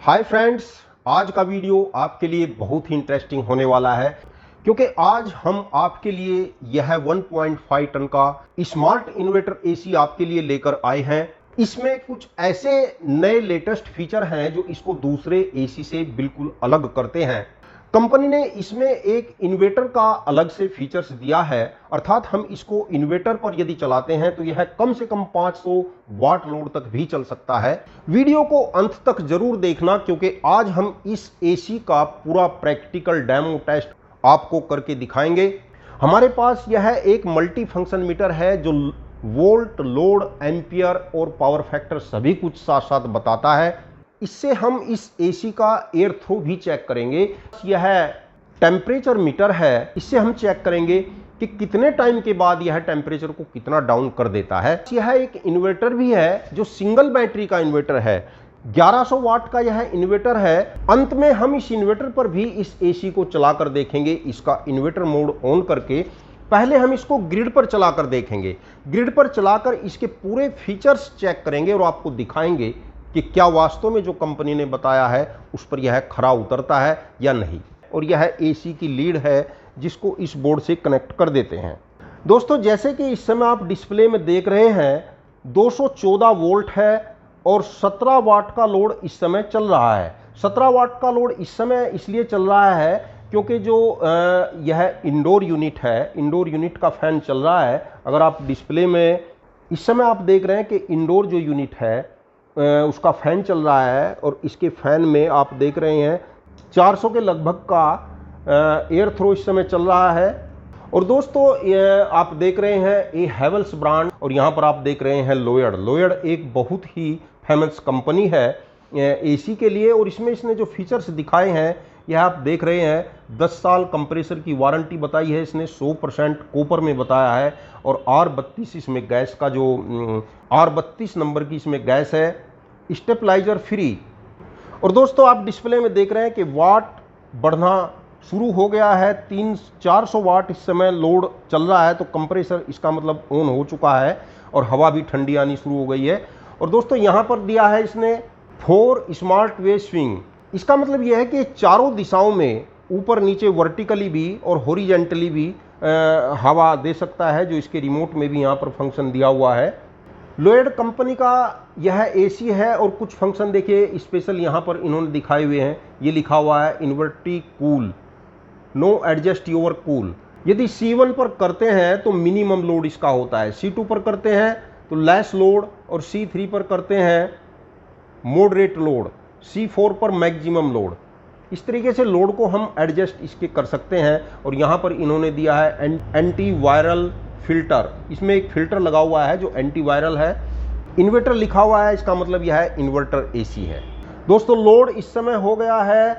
Hi friends, आज का video आपके लिए बहुत ही इंटरेस्टिंग होने वाला है क्योंकि आज हम आपके लिए यह 1.5 टन का स्मार्ट इन्वर्टर एसी आपके लिए लेकर आए हैं। इसमें कुछ ऐसे नए लेटेस्ट फीचर हैं जो इसको दूसरे एसी से बिल्कुल अलग करते हैं। कंपनी ने इसमें एक इन्वर्टर का अलग से फीचर्स दिया है, अर्थात हम इसको इन्वर्टर पर यदि चलाते हैं तो यह कम से कम 500 वाट लोड तक भी चल सकता है। वीडियो को अंत तक जरूर देखना क्योंकि आज हम इस एसी का पूरा प्रैक्टिकल डेमो टेस्ट आपको करके दिखाएंगे। हमारे पास यह एक मल्टी फंक्शन मीटर है जो वोल्ट, लोड, एम्पियर और पावर फैक्टर सभी कुछ साथ साथ बताता है। इससे हम इस एसी का एयर थ्रो भी चेक करेंगे। यह टेम्परेचर मीटर है, इससे हम चेक करेंगे कि कितने टाइम के बाद यह टेम्परेचर को कितना डाउन कर देता है। यह एक इन्वर्टर भी है जो सिंगल बैटरी का इन्वर्टर है। 1100 वाट का यह इन्वर्टर है। अंत में हम इस इन्वर्टर पर भी इस एसी को चलाकर देखेंगे, इसका इन्वर्टर मोड ऑन करके। पहले हम इसको ग्रिड पर चलाकर देखेंगे। ग्रिड पर चलाकर इसके पूरे फीचर्स चेक करेंगे और आपको दिखाएंगे कि क्या वास्तव में जो कंपनी ने बताया है उस पर यह खरा उतरता है या नहीं। और यह एसी की लीड है जिसको इस बोर्ड से कनेक्ट कर देते हैं। दोस्तों, जैसे कि इस समय आप डिस्प्ले में देख रहे हैं 214 वोल्ट है और 17 वाट का लोड इस समय चल रहा है। 17 वाट का लोड इस समय इसलिए चल रहा है क्योंकि जो यह इंडोर यूनिट है, इंडोर यूनिट का फैन चल रहा है। अगर आप डिस्प्ले में इस समय आप देख रहे हैं कि इंडोर जो यूनिट है उसका फैन चल रहा है और इसके फैन में आप देख रहे हैं 400 के लगभग का एयर थ्रो इस समय चल रहा है। और दोस्तों, आप देख रहे हैं ये हैवेल्स ब्रांड और यहाँ पर आप देख रहे हैं लोयड। लोयड एक बहुत ही फेमस कंपनी है एसी के लिए। और इसमें इसने जो फीचर्स दिखाए हैं यह आप देख रहे हैं। 10 साल कंप्रेसर की वारंटी बताई है इसने, 100% कॉपर में बताया है। और R32 इसमें गैस का जो R32 नंबर की इसमें गैस है। Stabiliser free. और दोस्तों, आप डिस्प्ले में देख रहे हैं कि वाट बढ़ना शुरू हो गया है। 400 वाट इस समय लोड चल रहा है तो कंप्रेसर इसका मतलब ऑन हो चुका है और हवा भी ठंडी आनी शुरू हो गई है। और दोस्तों, यहाँ पर दिया है इसने 4 स्मार्ट वे स्विंग। इसका मतलब यह है कि चारों दिशाओं में ऊपर नीचे वर्टिकली भी और हॉरिजेंटली भी हवा दे सकता है, जो इसके रिमोट में भी यहाँ पर फंक्शन दिया हुआ है। लोयड कंपनी का यह एसी है और कुछ फंक्शन देखिए स्पेशल यहाँ पर इन्होंने दिखाए हुए हैं। ये लिखा हुआ है inverter cool, no adjust your cool. यदि C1 पर करते हैं तो मिनिमम लोड इसका होता है, C2 पर करते हैं तो लेस लोड और C3 पर करते हैं मॉडरेट लोड, C4 पर मैक्सिमम लोड। इस तरीके से लोड को हम एडजस्ट इसके कर सकते हैं। और यहाँ पर इन्होंने दिया है एंटी वायरल फिल्टर। इसमें एक फिल्टर लगा हुआ है जो एंटी वायरल है। इन्वर्टर लिखा हुआ है, इसका मतलब यह है इन्वर्टर एसी है। दोस्तों, लोड इस समय हो गया है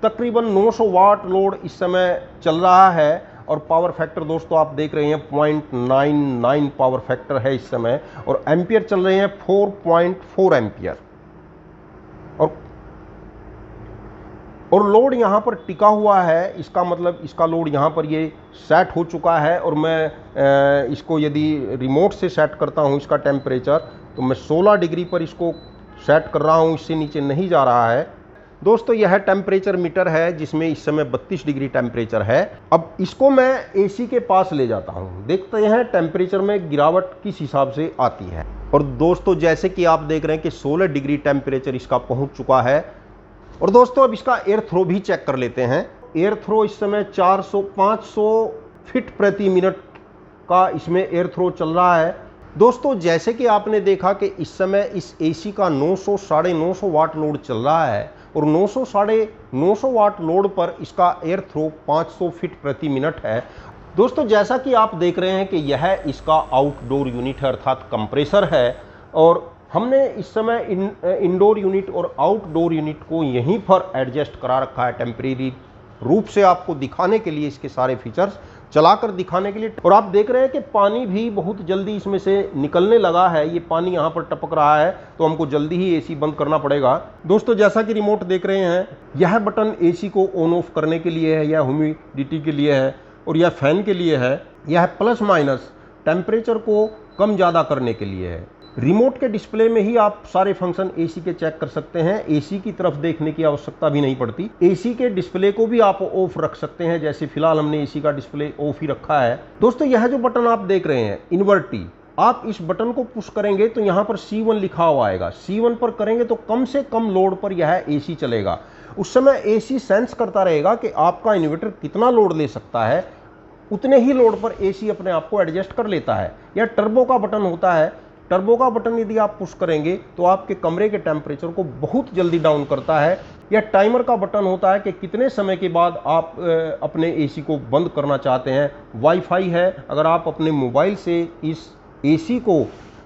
तकरीबन 900 वाट लोड इस समय चल रहा है। और पावर फैक्टर दोस्तों आप देख रहे हैं 0.99 पावर फैक्टर है इस समय। और एम्पियर चल रहे हैं 4.4 एम्पियर। और लोड यहाँ पर टिका हुआ है, इसका मतलब इसका लोड यहाँ पर ये सेट हो चुका है। और मैं इसको यदि रिमोट से सेट करता हूँ इसका टेम्परेचर तो मैं 16 डिग्री पर इसको सेट कर रहा हूँ, इससे नीचे नहीं जा रहा है। दोस्तों, यह टेम्परेचर मीटर है जिसमें इस समय 32 डिग्री टेम्परेचर है। अब इसको मैं एसी के पास ले जाता हूँ, देखते हैं टेम्परेचर में गिरावट किस हिसाब से आती है। और दोस्तों, जैसे कि आप देख रहे हैं कि 16 डिग्री टेम्परेचर इसका पहुँच चुका है। और दोस्तों, अब इसका एयर थ्रो भी चेक कर लेते हैं। एयर थ्रो इस समय 500 फीट प्रति मिनट का इसमें एयर थ्रो चल रहा है। दोस्तों, जैसे कि आपने देखा कि इस समय इस एसी का 900 साढ़े 900 वाट लोड चल रहा है और 900 साढ़े 900 वाट लोड पर इसका एयर थ्रो 500 फीट प्रति मिनट है। दोस्तों, जैसा कि आप देख रहे हैं कि यह इसका आउटडोर यूनिट है, अर्थात कंप्रेसर है। और हमने इस समय इंडोर यूनिट और आउटडोर यूनिट को यहीं पर एडजस्ट करा रखा है टेम्परेरी रूप से, आपको दिखाने के लिए, इसके सारे फीचर्स चलाकर दिखाने के लिए। और आप देख रहे हैं कि पानी भी बहुत जल्दी इसमें से निकलने लगा है। ये पानी यहाँ पर टपक रहा है तो हमको जल्दी ही एसी बंद करना पड़ेगा। दोस्तों, जैसा कि रिमोट देख रहे हैं, यह बटन एसी को ऑन ऑफ करने के लिए है, यह ह्यूमिडिटी के लिए है और यह फैन के लिए है। यह प्लस माइनस टेम्परेचर को कम ज़्यादा करने के लिए है। रिमोट के डिस्प्ले में ही आप सारे फंक्शन एसी के चेक कर सकते हैं। एसी की तरफ देखने की आवश्यकता भी नहीं पड़ती। एसी के डिस्प्ले को भी आप ऑफ रख सकते हैं, जैसे फिलहाल हमने एसी का डिस्प्ले ऑफ ही रखा है। दोस्तों यह जो बटन आप देख रहे हैं इन्वर्टी, आप इस बटन को पुश करेंगे तो यहां पर C1 लिखा हुआ आएगा। C1 पर करेंगे तो कम से कम लोड पर यह एसी चलेगा। उस समय एसी सेंस करता रहेगा कि आपका इन्वर्टर कितना लोड ले सकता है, उतने ही लोड पर एसी अपने आप को एडजस्ट कर लेता है। यह टर्बो का बटन होता है। टर्बो का बटन यदि आप पुश करेंगे तो आपके कमरे के टेम्परेचर को बहुत जल्दी डाउन करता है। यह टाइमर का बटन होता है कि कितने समय के बाद आप अपने एसी को बंद करना चाहते हैं। वाईफाई है, अगर आप अपने मोबाइल से इस एसी को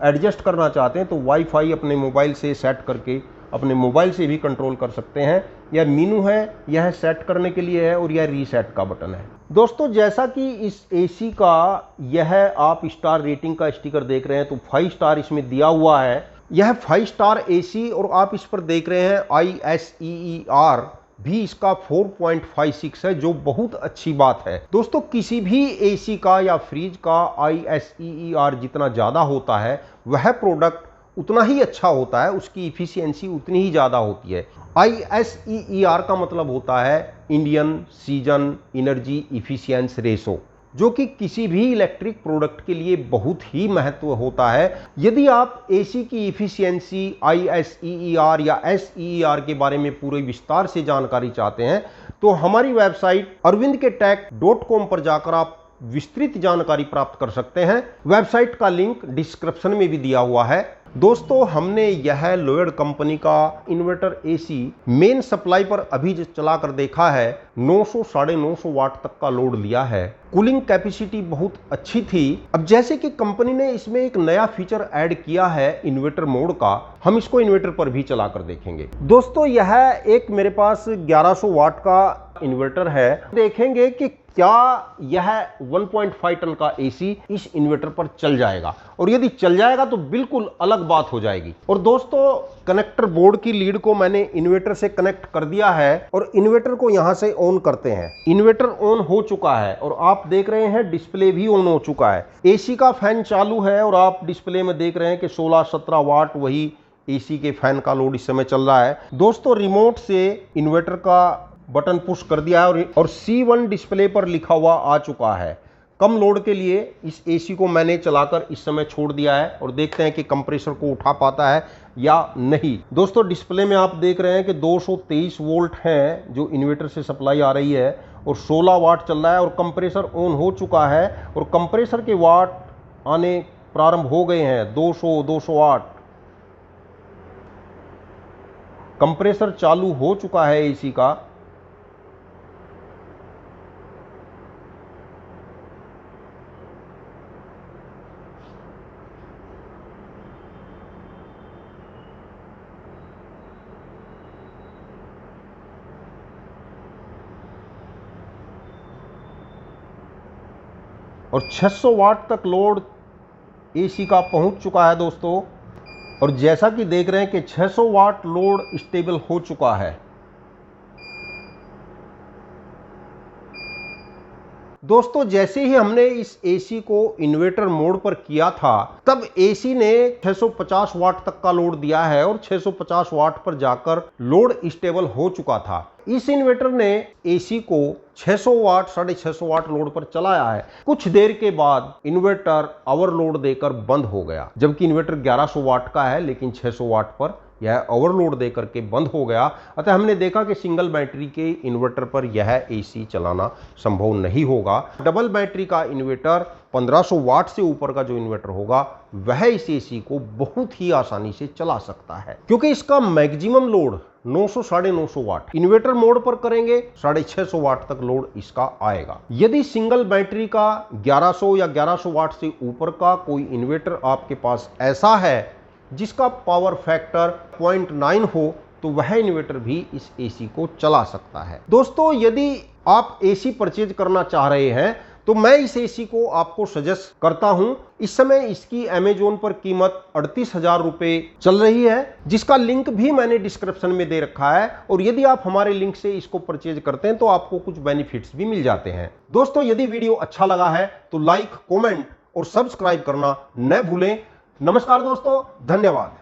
एडजस्ट करना चाहते हैं तो वाईफाई अपने मोबाइल से सेट करके अपने मोबाइल से भी कंट्रोल कर सकते हैं। यह मीनू है, यह सेट करने के लिए है, और यह रीसेट का बटन है। दोस्तों जैसा कि इस एसी का यह आप स्टार रेटिंग का स्टिकर देख रहे हैं तो 5 स्टार इसमें दिया हुआ है। यह 5 स्टार एसी, और आप इस पर देख रहे हैं ISEER भी इसका 4.56 है, जो बहुत अच्छी बात है। दोस्तों किसी भी एसी का या फ्रिज का ISEER जितना ज़्यादा होता है वह प्रोडक्ट उतना ही अच्छा होता है, उसकी इफिशियंसी उतनी ही ज़्यादा होती है। ISEER का मतलब होता है Indian season energy efficiency ratio, जो कि किसी भी इलेक्ट्रिक प्रोडक्ट के लिए बहुत ही महत्व होता है। यदि आप एसी की इफिशियंसी ISEER या SEER के बारे में पूरे विस्तार से जानकारी चाहते हैं तो हमारी वेबसाइट arvindketech.com पर जाकर आप विस्तृत जानकारी प्राप्त कर सकते हैं। वेबसाइट का लिंक डिस्क्रिप्शन में भी दिया हुआ है। दोस्तों हमने यह लोयड कंपनी का इन्वर्टर एसी मेन सप्लाई पर अभी जो चलाकर देखा है, 900 साढ़े 900 वाट तक का लोड लिया है। कूलिंग कैपेसिटी बहुत अच्छी थी। अब जैसे कि कंपनी ने इसमें एक नया फीचर ऐड किया है इन्वर्टर मोड का, हम इसको इन्वर्टर पर भी चलाकर देखेंगे। दोस्तों यह एक मेरे पास 1100 वाट का इन्वर्टर है। देखेंगे कि क्या यह 1.5 टन का एसी इस इन्वर्टर पर चल जाएगा, और यदि चल जाएगा तो बिल्कुल अलग बात हो जाएगी। और दोस्तों कनेक्टर बोर्ड की लीड को मैंने इन्वर्टर से कनेक्ट कर दिया है और इन्वर्टर को यहां से ऑन करते हैं। इन्वर्टर ऑन हो चुका है और आप देख रहे हैं डिस्प्ले भी ऑन हो चुका है। एसी का फैन चालू है और आप डिस्प्ले में देख रहे हैं कि 16-17 वाट वही एसी के फैन का लोड इस समय चल रहा है। दोस्तों रिमोट से इन्वर्टर का बटन पुश कर दिया है और C1 डिस्प्ले पर लिखा हुआ आ चुका है। कम लोड के लिए इस एसी को मैंने चलाकर इस समय छोड़ दिया है और देखते हैं कि कंप्रेसर को उठा पाता है या नहीं। दोस्तों डिस्प्ले में आप देख रहे हैं कि 223 वोल्ट हैं जो इन्वर्टर से सप्लाई आ रही है और 16 वाट चल रहा है और कंप्रेसर ऑन हो चुका है और कंप्रेसर के वाट आने प्रारंभ हो गए हैं। 200-208 कंप्रेसर चालू हो चुका है एसी का। और 600 वाट तक लोड एसी का पहुंच चुका है दोस्तों। और जैसा कि देख रहे हैं कि 600 वाट लोड स्टेबल हो चुका है। दोस्तों जैसे ही हमने इस एसी को इन्वर्टर मोड पर किया था तब एसी ने 650 वाट तक का लोड दिया है और 650 वाट पर जाकर लोड स्टेबल हो चुका था। इस इन्वर्टर ने एसी को 600 वाट 650 वाट लोड पर चलाया है। कुछ देर के बाद इन्वर्टर ओवरलोड देकर बंद हो गया, जबकि इन्वर्टर 1100 वाट का है लेकिन 600 वाट पर यह ओवरलोड देकर के बंद हो गया। अतः हमने देखा कि सिंगल बैटरी के इन्वर्टर पर यह एसी चलाना संभव नहीं होगा। डबल बैटरी का इन्वर्टर 1500 वाट से ऊपर का जो इन्वर्टर होगा वह इस एसी को बहुत ही आसानी से चला सकता है, क्योंकि इसका मैक्सिमम लोड 900 साढ़े 900 वाट। इन्वर्टर मोड पर करेंगे 650 वाट तक लोड इसका आएगा। यदि सिंगल बैटरी का 1100 या 1100 वाट से ऊपर का कोई इन्वर्टर आपके पास ऐसा है जिसका पावर फैक्टर 0.9 हो तो वह इन्वर्टर भी इस एसी को चला सकता है। दोस्तों यदि आप एसी परचेज करना चाह रहे हैं तो मैं इस एसी को आपको सजेस्ट करता हूं। इस समय इसकी अमेजोन पर कीमत 38,000 रुपए चल रही है, जिसका लिंक भी मैंने डिस्क्रिप्शन में दे रखा है। और यदि आप हमारे लिंक से इसको परचेज करते हैं तो आपको कुछ बेनिफिट्स भी मिल जाते हैं। दोस्तों यदि वीडियो अच्छा लगा है तो लाइक, कमेंट और सब्सक्राइब करना न भूलें। नमस्कार दोस्तों, धन्यवाद।